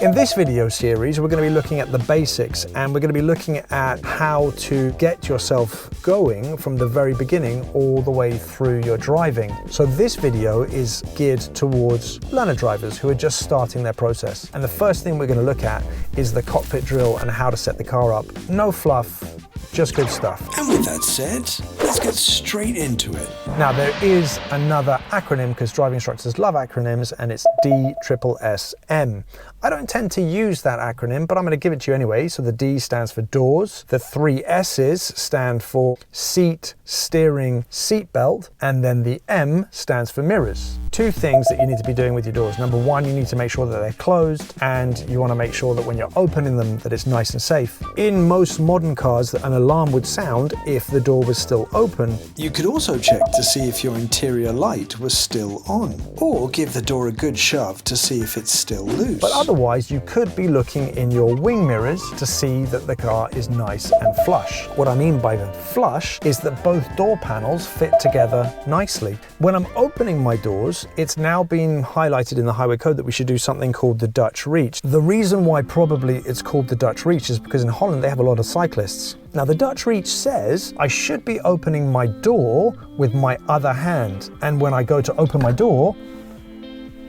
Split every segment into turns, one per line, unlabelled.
In this video series, we're going to be looking at the basics, and we're going to be looking at how to get yourself going from the very beginning all the way through your driving. So this video is geared towards learner drivers who are just starting their process. And the first thing we're going to look at is the cockpit drill and how to set the car up. No fluff, just good stuff.
And with that said, let's get straight into it.
Now there is another acronym because driving instructors love acronyms, and it's DSSSM. I don't tend to use that acronym, but I'm going to give it to you anyway. So the D stands for doors, the three S's stand for seat, steering, seatbelt, and then the M stands for mirrors. Two things that you need to be doing with your doors. Number one, you need to make sure that they're closed, and you want to make sure that when you're opening them that it's nice and safe. In most modern cars, an alarm would sound if the door was still open.
You could also check to see if your interior light was still on, or give the door a good shove to see if it's still loose.
But otherwise, you could be looking in your wing mirrors to see that the car is nice and flush. What I mean by the flush is that both door panels fit together nicely. When I'm opening my doors, it's now been highlighted in the highway code that we should do something called the Dutch reach. The reason why probably it's called the Dutch reach is because in Holland they have a lot of cyclists. Now the Dutch reach says I should be opening my door with my other hand, and when I go to open my door,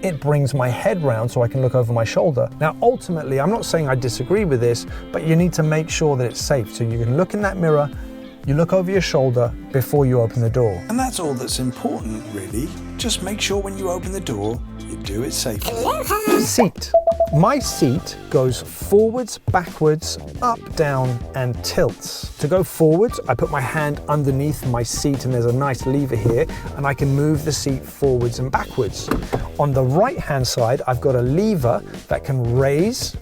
it brings my head round so I can look over my shoulder. Now ultimately, I'm not saying I disagree with this, but you need to make sure that it's safe. So you can look in that mirror, you look over your shoulder before you open the door.
And that's all that's important, really. Just make sure when you open the door, you do it safely.
Seat. My seat goes forwards, backwards, up, down, and tilts. To go forwards, I put my hand underneath my seat, and there's a nice lever here, and I can move the seat forwards and backwards. On the right-hand side, I've got a lever that can raise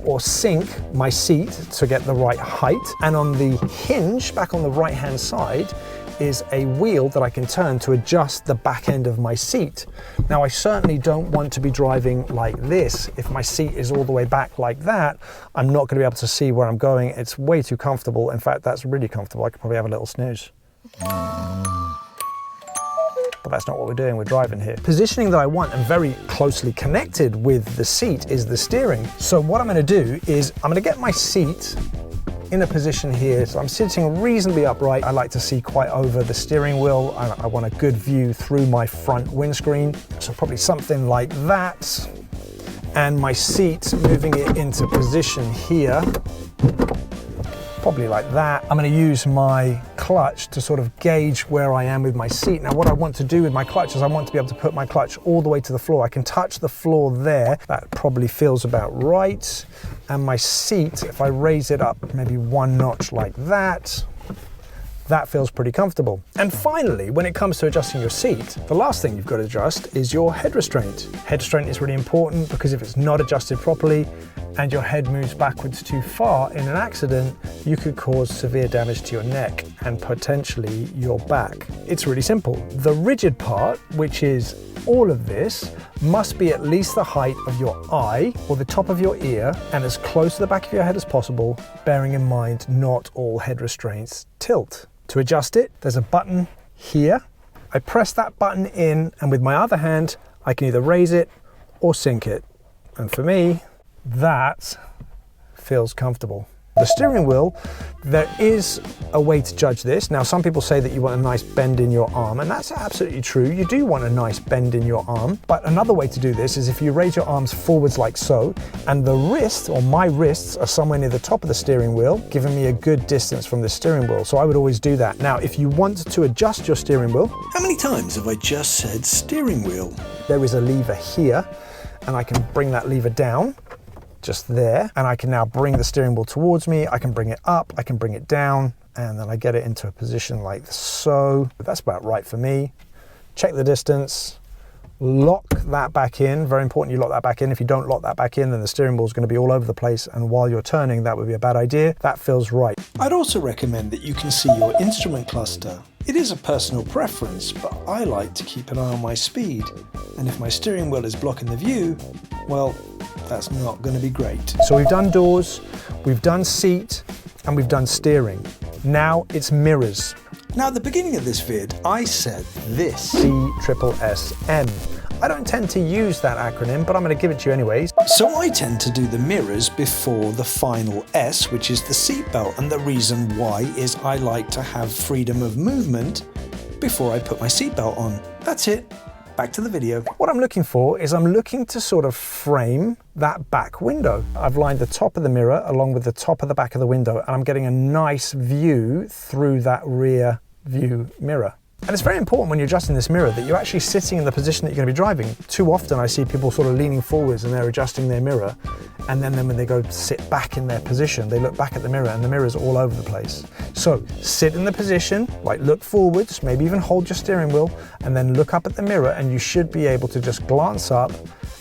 or sink my seat to get the right height. And on the hinge, back on the right-hand side, is a wheel that I can turn to adjust the back end of my seat. Now, I certainly don't want to be driving like this. If my seat is all the way back like that, I'm not going to be able to see where I'm going. It's way too comfortable. In fact, that's really comfortable. I could probably have a little snooze. But that's not what we're doing, we're driving here. Positioning that I want and very closely connected with the seat is the steering. So what I'm going to do is I'm going to get my seat in a position here. So I'm sitting reasonably upright. I like to see quite over the steering wheel. I want a good view through my front windscreen. So probably something like that. And my seat, moving it into position here. Probably like that. I'm going to use my clutch to sort of gauge where I am with my seat. Now what I want to do with my clutch is I want to be able to put my clutch all the way to the floor. I can touch the floor there. That probably feels about right. And my seat, if I raise it up maybe one notch like that, that feels pretty comfortable. And finally, when it comes to adjusting your seat, the last thing you've got to adjust is your head restraint. Head restraint is really important because if it's not adjusted properly and your head moves backwards too far in an accident, you could cause severe damage to your neck and potentially your back. It's really simple. The rigid part, which is all of this, must be at least the height of your eye or the top of your ear and as close to the back of your head as possible, bearing in mind not all head restraints tilt. To adjust it, there's a button here. I press that button in, and with my other hand, I can either raise it or sink it. And for me, that feels comfortable. The steering wheel, there is a way to judge this. Now, some people say that you want a nice bend in your arm, and that's absolutely true. You do want a nice bend in your arm. But another way to do this is if you raise your arms forwards like so, and the wrist, or my wrists, are somewhere near the top of the steering wheel, giving me a good distance from the steering wheel. So I would always do that. Now, if you want to adjust your steering wheel.
How many times have I just said steering wheel?
There is a lever here, and I can bring that lever down. Just there, and I can now bring the steering wheel towards me. I can bring it up, I can bring it down, and then I get it into a position like so. That's about right for me. Check the distance, lock that back in. Very important you lock that back in. If you don't lock that back in, then the steering wheel is going to be all over the place, and while you're turning, that would be a bad idea. That feels right.
I'd also recommend that you can see your instrument cluster. It is a personal preference, but I like to keep an eye on my speed, and if my steering wheel is blocking the view, well, that's not going to be great.
So we've done doors, we've done seat, and we've done steering. Now it's mirrors.
Now at the beginning of this vid, I said this.
DSSSM. I don't tend to use that acronym, but I'm going to give it to you anyways.
So I tend to do the mirrors before the final S, which is the seatbelt, and the reason why is I like to have freedom of movement before I put my seatbelt on. That's it. Back to the video.
What I'm looking for is I'm looking to sort of frame that back window. I've lined the top of the mirror along with the top of the back of the window, and I'm getting a nice view through that rear view mirror. And it's very important when you're adjusting this mirror that you're actually sitting in the position that you're going to be driving. Too often I see people sort of leaning forwards and they're adjusting their mirror, and then when they go sit back in their position, they look back at the mirror and the mirror's all over the place. So sit in the position, like look forwards, maybe even hold your steering wheel, and then look up at the mirror, and you should be able to just glance up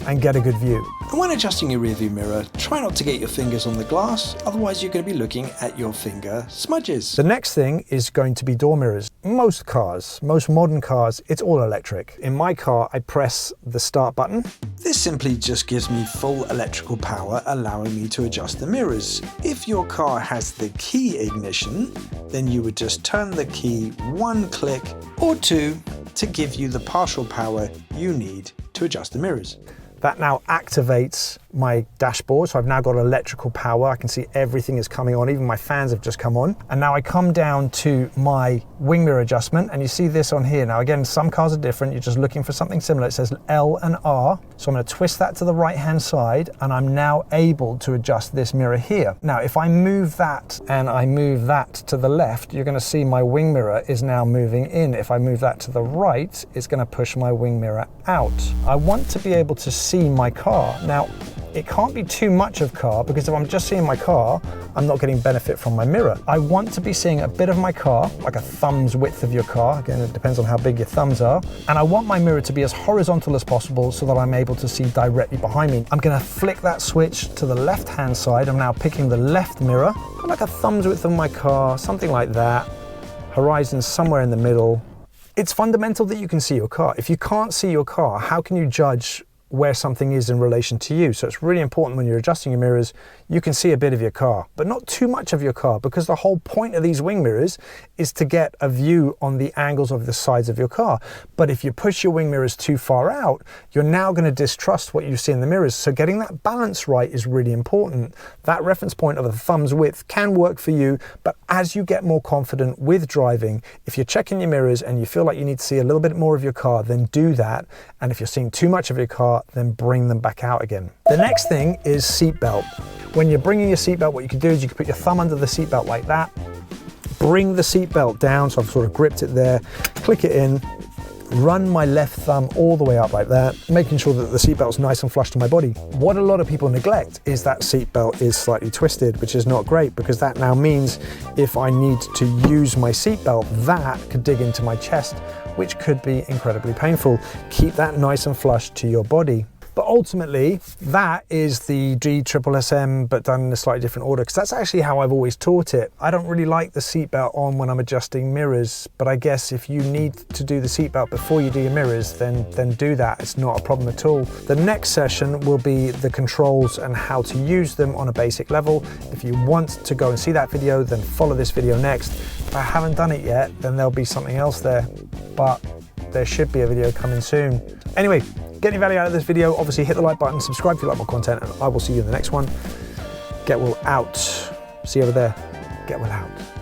and get a good view.
And when adjusting your rear view mirror, try not to get your fingers on the glass, otherwise you're going to be looking at your finger smudges.
The next thing is going to be door mirrors. Most cars, most modern cars, it's all electric. In my car, I press the start button.
This simply just gives me full electrical power, allowing me to adjust the mirrors. If your car has the key ignition, then you would just turn the key one click or two to give you the partial power you need to adjust the mirrors.
That now activates my dashboard, so I've now got electrical power. I can see everything is coming on, even my fans have just come on. And now I come down to my wing mirror adjustment, and you see this on here. Now again, some cars are different, you're just looking for something similar. It says L and R, so I'm going to twist that to the right hand side, and I'm now able to adjust this mirror here. Now if I move that and I move that to the left, you're going to see my wing mirror is now moving in. If I move that to the right, it's going to push my wing mirror out. I want to be able to see my car. Now it can't be too much of car, because if I'm just seeing my car, I'm not getting benefit from my mirror. I want to be seeing a bit of my car, like a thumb's width of your car. Again, it depends on how big your thumbs are. And I want my mirror to be as horizontal as possible so that I'm able to see directly behind me. I'm gonna flick that switch to the left-hand side. I'm now picking the left mirror, like a thumb's width of my car, something like that. Horizon somewhere in the middle. It's fundamental that you can see your car. If you can't see your car, how can you judge where something is in relation to you? So it's really important when you're adjusting your mirrors, you can see a bit of your car, but not too much of your car, because the whole point of these wing mirrors is to get a view on the angles of the sides of your car. But if you push your wing mirrors too far out, you're now going to distrust what you see in the mirrors. So getting that balance right is really important. That reference point of a thumb's width can work for you, but as you get more confident with driving, if you're checking your mirrors and you feel like you need to see a little bit more of your car, then do that. And if you're seeing too much of your car, then bring them back out again. The next thing is seatbelt. When you're bringing your seatbelt, what you can do is you can put your thumb under the seatbelt like that, bring the seatbelt down, so I've sort of gripped it there, click it in, run my left thumb all the way up like that, making sure that the seatbelt's nice and flush to my body. What a lot of people neglect is that seatbelt is slightly twisted, which is not great, because that now means if I need to use my seatbelt, that could dig into my chest, which could be incredibly painful. Keep that nice and flush to your body. But ultimately, that is the DSSSM, but done in a slightly different order, because that's actually how I've always taught it. I don't really like the seatbelt on when I'm adjusting mirrors, but I guess if you need to do the seatbelt before you do your mirrors, then do that. It's not a problem at all. The next session will be the controls and how to use them on a basic level. If you want to go and see that video, then follow this video next. If I haven't done it yet, then there'll be something else there, but there should be a video coming soon. Anyway, get any value out of this video, obviously hit the like button, subscribe if you like more content, and I will see you in the next one. Get well out. See you over there. Get well out.